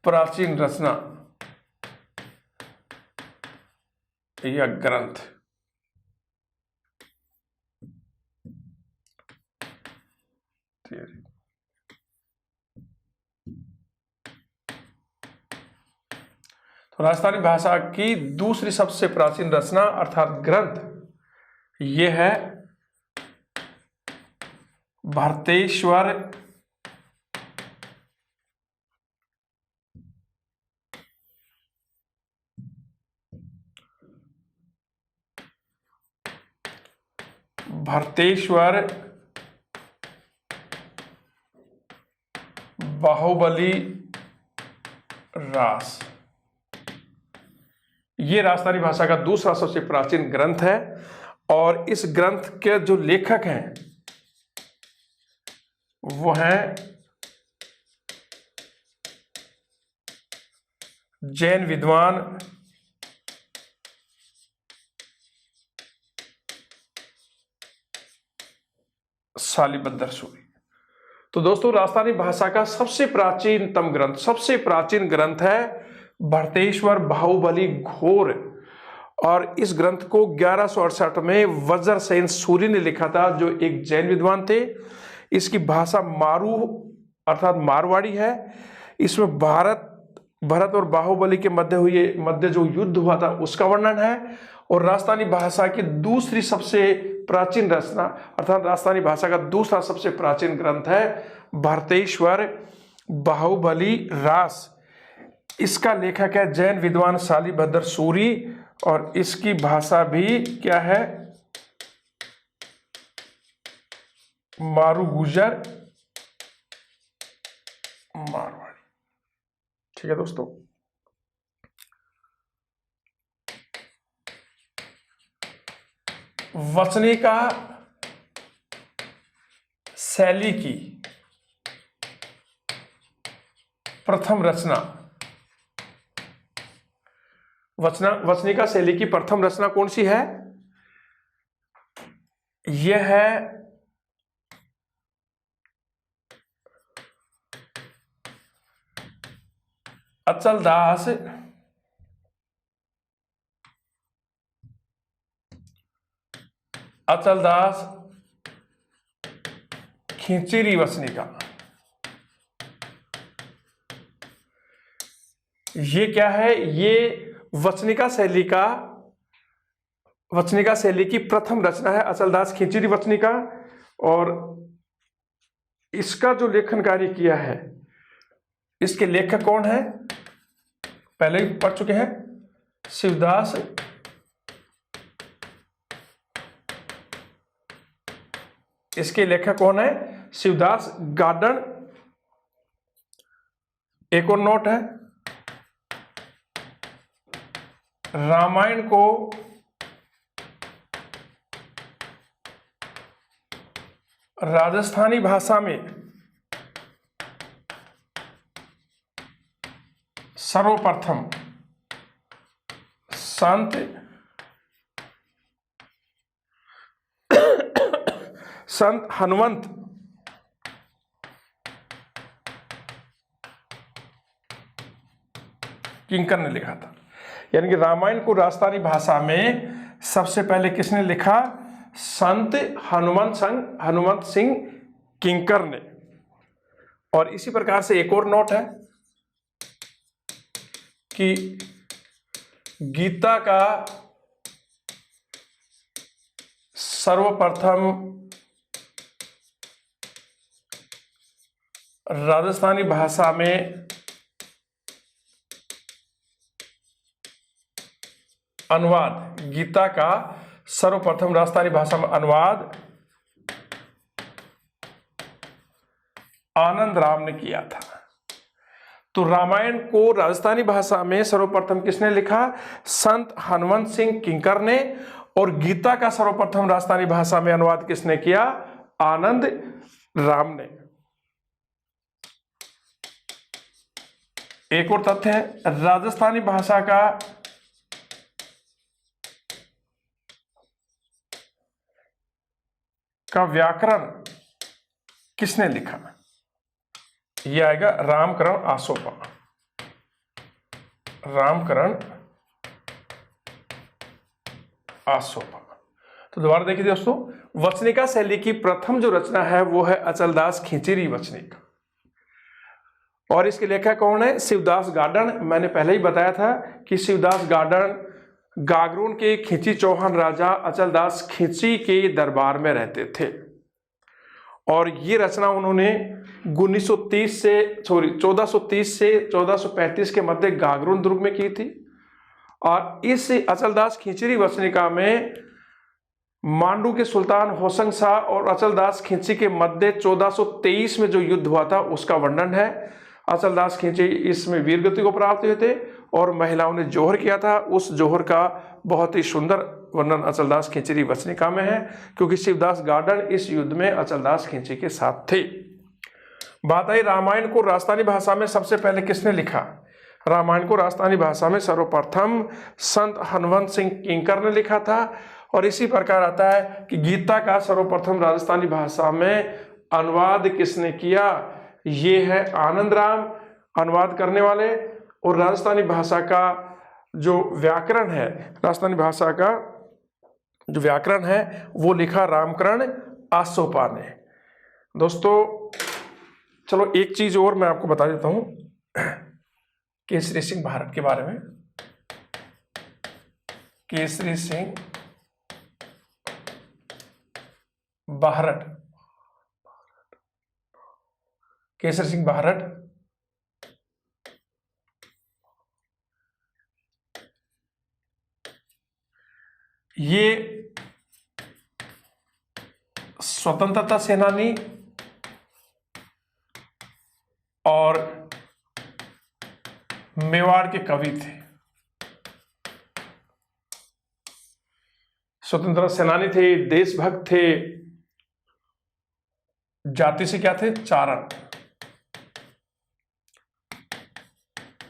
प्राचीन रचना या ग्रंथ तो राजस्थानी भाषा की दूसरी सबसे प्राचीन रचना अर्थात ग्रंथ यह है भरतेश्वर बाहुबली रास। ये राजस्थानी भाषा का दूसरा सबसे प्राचीन ग्रंथ है। और इस ग्रंथ के जो लेखक हैं वो हैं जैन विद्वान शालिभद्र सूरी। तो दोस्तों राजस्थानी भाषा का सबसे प्राचीनतम ग्रंथ, सबसे प्राचीन ग्रंथ है भरतेश्वर बाहुबली घोर। और इस ग्रंथ को 1168 में वज्रसेन सूरी ने लिखा था, जो एक जैन विद्वान थे। इसकी भाषा मारू अर्थात मारवाड़ी है। इसमें भरत और बाहुबली के मध्य जो युद्ध हुआ था उसका वर्णन है। और राजस्थानी भाषा की दूसरी सबसे प्राचीन रचना अर्थात राजस्थानी भाषा का दूसरा सबसे प्राचीन ग्रंथ है भरतेश्वर बाहुबली रास। इसका लेखक है जैन विद्वान शालिभद्र सूरी। और इसकी भाषा भी क्या है? मारू गुजर मारवाड़ी। ठीक है दोस्तों, वचनिका शैली की प्रथम रचना, वचनिका शैली की प्रथम रचना कौन सी है? यह है अचलदास खिंचीरी वचनिका। ये क्या है? ये वचनिका शैली की प्रथम रचना है अचलदास खिंचीरी वचनिका। और इसका जो लेखन कार्य किया है, इसके लेखक कौन है? पहले ही पढ़ चुके हैं, शिवदास इसके लेखक कौन है? शिवदास गार्डन। एक और नोट है, रामायण को राजस्थानी भाषा में सर्वप्रथम संत हनुमंत किंकर ने लिखा था। यानी कि रामायण को राजस्थानी भाषा में सबसे पहले किसने लिखा? संत हनुमंत सिंह किंकर ने। और इसी प्रकार से एक और नोट है कि गीता का सर्वप्रथम राजस्थानी भाषा में अनुवाद, गीता का सर्वप्रथम राजस्थानी भाषा में अनुवाद आनंद राम ने किया था। तो रामायण को राजस्थानी भाषा में सर्वप्रथम किसने लिखा? संत हनुमंत सिंह किंकर ने। और गीता का सर्वप्रथम राजस्थानी भाषा में अनुवाद किसने किया? आनंद राम ने। एक और तथ्य है, राजस्थानी भाषा का व्याकरण किसने लिखा? यह आएगा रामकरण आसोपा। रामकरण आसोपा। तो दोबारा देखिए दोस्तों, वचनिका शैली की प्रथम जो रचना है वो है अचलदास खींचीरी वचनिका। और इसके लेखक कौन है? शिवदास गार्डन। मैंने पहले ही बताया था कि शिवदास गार्डन गागरून के खींची चौहान राजा अचलदास खींची के दरबार में रहते थे। और ये रचना उन्होंने 1430 से 1435 के मध्य गागरून दुर्ग में की थी। और इस अचलदास खींचीरी वचनिका में मांडू के सुल्तान होशंग शाह और अचलदास खींची के मध्य 1423 में जो युद्ध हुआ था उसका वर्णन है। अचलदास खींची इसमें वीरगति को प्राप्त हुए थे और महिलाओं ने जोहर किया था। उस जोहर का बहुत ही सुंदर वर्णन अचलदास खींचीरी वचनिका में है, क्योंकि शिवदास गार्डन इस युद्ध में अचलदास खींची के साथ थे। बात आई रामायण को राजस्थानी भाषा में सबसे पहले किसने लिखा? रामायण को राजस्थानी भाषा में सर्वप्रथम संत हनुमंत सिंह किंकर ने लिखा था। और इसी प्रकार आता है कि गीता का सर्वप्रथम राजस्थानी भाषा में अनुवाद किसने किया? ये है आनंद राम, अनुवाद करने वाले। और राजस्थानी भाषा का जो व्याकरण है, राजस्थानी भाषा का जो व्याकरण है वो लिखा रामकरण आसोपा ने। दोस्तों चलो एक चीज और मैं आपको बता देता हूं केसरी सिंह भारत के बारे में। केसरी सिंह भारत, केसरी सिंह भारत ये स्वतंत्रता सेनानी और मेवाड़ के कवि थे। स्वतंत्रता सेनानी थे, देशभक्त थे, जाति से क्या थे? चारण।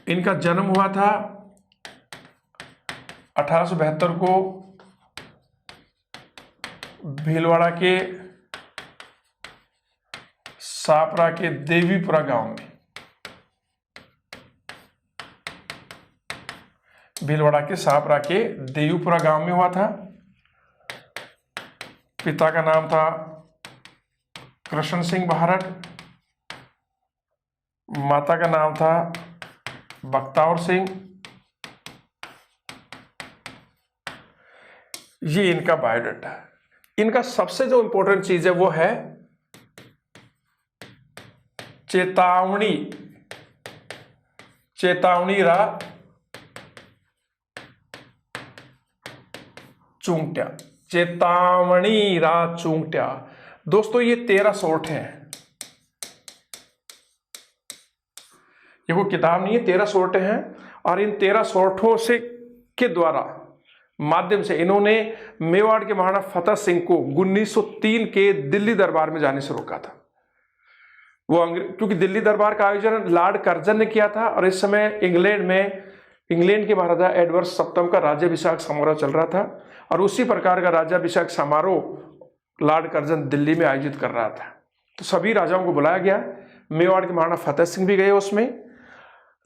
इनका जन्म हुआ था 1872 को भीलवाड़ा के सापरा के देवीपुरा गांव में। भीलवाड़ा के सापरा के देवीपुरा गांव में हुआ था। पिता का नाम था कृष्ण सिंह भारत, माता का नाम था बख्तावर सिंह। ये इनका बायोडाटा है। इनका सबसे जो इंपॉर्टेंट चीज है वो है चेतावनी रा चूंगट्या। चेतावनी रा चूंगट्या। दोस्तों ये 13 शॉर्ट हैं। ये कोई किताब नहीं है, 13 शॉर्ट हैं। और इन 13 शॉर्टों से के द्वारा माध्यम से इन्होंने मेवाड़ के महाराणा फतेह सिंह को 1903 के दिल्ली दरबार में जाने से रोका था। वो क्योंकि दिल्ली दरबार का आयोजन लॉर्ड कर्जन ने किया था और इस समय इंग्लैंड के महाराजा एडवर्ड सप्तम का राज्याभिषेक समारोह चल रहा था। और उसी प्रकार का राज्याभिषेक समारोह लॉर्ड कर्जन दिल्ली में आयोजित कर रहा था। तो सभी राजाओं को बुलाया गया। मेवाड़ के महाराणा फतेह सिंह भी गए उसमें।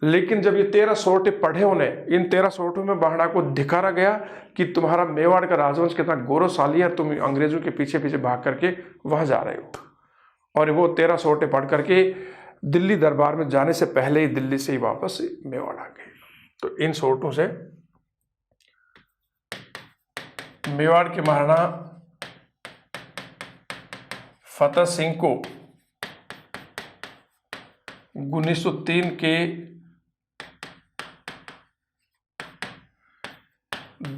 लेकिन जब ये 13 सोरठे पढ़े उन्हें, इन 13 सोरठों में महाराणा को दिखाया गया कि तुम्हारा मेवाड़ का राजवंश कितना गौरवशाली है, तुम अंग्रेजों के पीछे पीछे भाग करके वहां जा रहे हो। और वो 13 सोरठे पढ़ करके दिल्ली दरबार में जाने से पहले ही दिल्ली से ही वापस मेवाड़ आ गए। तो इन सोरठों से मेवाड़ के महाराणा फतेह सिंह को 1903 के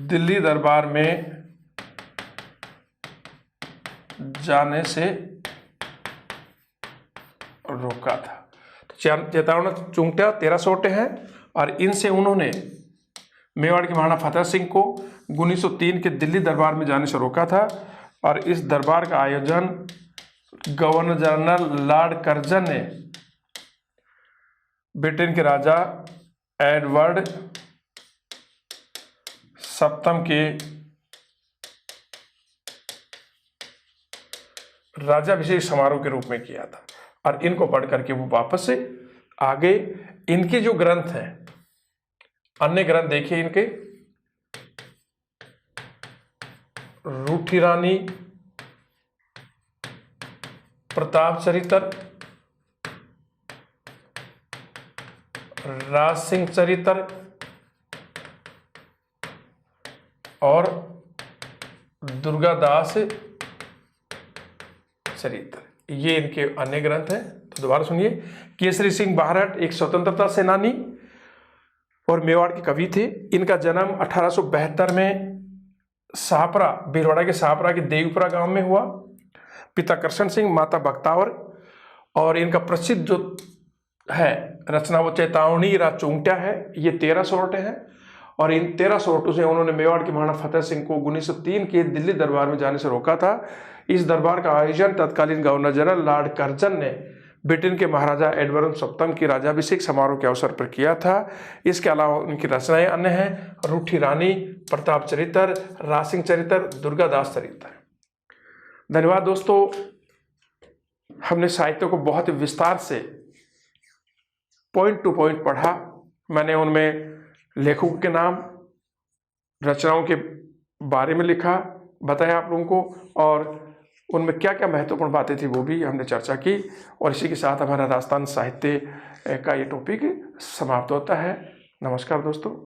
दिल्ली दरबार में जाने से रोका था। तो चेतावनी चुंगटा 13 सोरठे हैं और इनसे उन्होंने मेवाड़ के महाराणा फतेह सिंह को 1903 के दिल्ली दरबार में जाने से रोका था। और इस दरबार का आयोजन गवर्नर जनरल लॉर्ड कर्जन ने ब्रिटेन के राजा एडवर्ड सप्तम के राजाभिषेक समारोह के रूप में किया था। और इनको पढ़ करके वो वापस से आगे इनके जो ग्रंथ हैं, अन्य ग्रंथ देखिए इनके, रूठी रानी, प्रताप चरित्र, राज सिंह चरित्र और दुर्गादास चरित्र, ये इनके अन्य ग्रंथ हैं। तो दोबारा सुनिए, केसरी सिंह बाहरट एक स्वतंत्रता सेनानी और मेवाड़ के कवि थे। इनका जन्म 1872 में शाहपुरा, भीलवाड़ा के शाहपुरा के देवपुरा गांव में हुआ। पिता कृष्ण सिंह, माता बख्तावर। और इनका प्रसिद्ध जो है रचना वो चेतावनी रा चुंगटा है। ये 13 सोरठे हैं और इन 13 सोरठों से उन्होंने मेवाड़ के महाराणा फतेह सिंह को 1903 के दिल्ली दरबार में जाने से रोका था। इस दरबार का आयोजन तत्कालीन गवर्नर जनरल लॉर्ड कर्जन ने ब्रिटेन के महाराजा एडवर्ड सप्तम की राजाभिषेक समारोह के अवसर पर किया था। इसके अलावा उनकी रचनाएं अन्य हैं, रूठी रानी, प्रताप चरित्र, राज सिंह चरित्र, दुर्गादास चरित्र। धन्यवाद दोस्तों, हमने साहित्य को बहुत विस्तार से पॉइंट टू पॉइंट पढ़ा। मैंने उनमें लेखकों के नाम, रचनाओं के बारे में लिखा, बताया आप लोगों को, और उनमें क्या क्या महत्वपूर्ण बातें थी वो भी हमने चर्चा की। और इसी के साथ हमारा राजस्थान साहित्य का ये टॉपिक समाप्त होता है। नमस्कार दोस्तों।